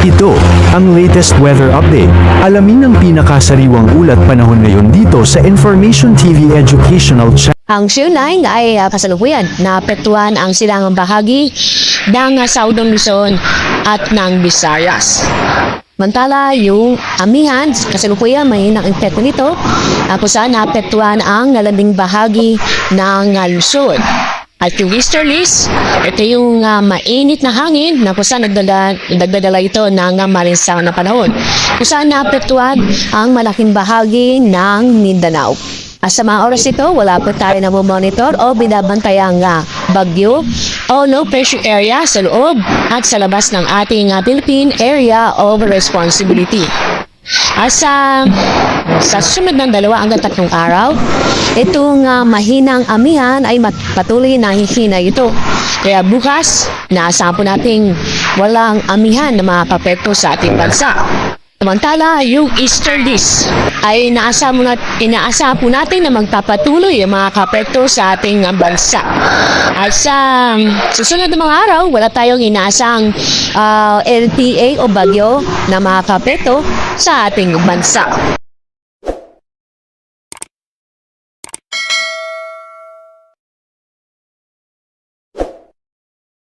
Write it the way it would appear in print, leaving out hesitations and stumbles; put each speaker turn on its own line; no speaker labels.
Ito, ang latest weather update. Alamin ang pinakasariwang ulat panahon ngayon dito sa Information TV Educational Channel.
Ang Siunay ay kasalukuyan naapektuhan ang silangang bahagi ng Southern Luzon at ng Visayas. Mantala yung amihan, kasalukuyan may epekto nito kung saan naapektuhan ang nalanding bahagi ng Luzon. At yung easterlies, ito yung mainit na hangin na kung saan nagdadala ito ng marinsang na panahon. Kung saan naapektuhan ang malaking bahagi ng Mindanao. At sa mga oras ito, wala po tayo na monitor o binabantayang bagyo o low pressure area sa loob at sa labas ng ating Philippine Area of Responsibility. At sa susunod ng 2 hanggang 3 araw, itong mahinang amihan ay patuloy na hihina ito. Kaya bukas, naasahan po nating walang amihan na makapekto sa ating bansa. Samantala, yung easterlies ay inaasahan po natin na magpapatuloy ang mga kapekto sa ating bansa. At sa susunod na mga araw, wala tayong inaasang LPA o bagyo na makakapekto sa ating bansa.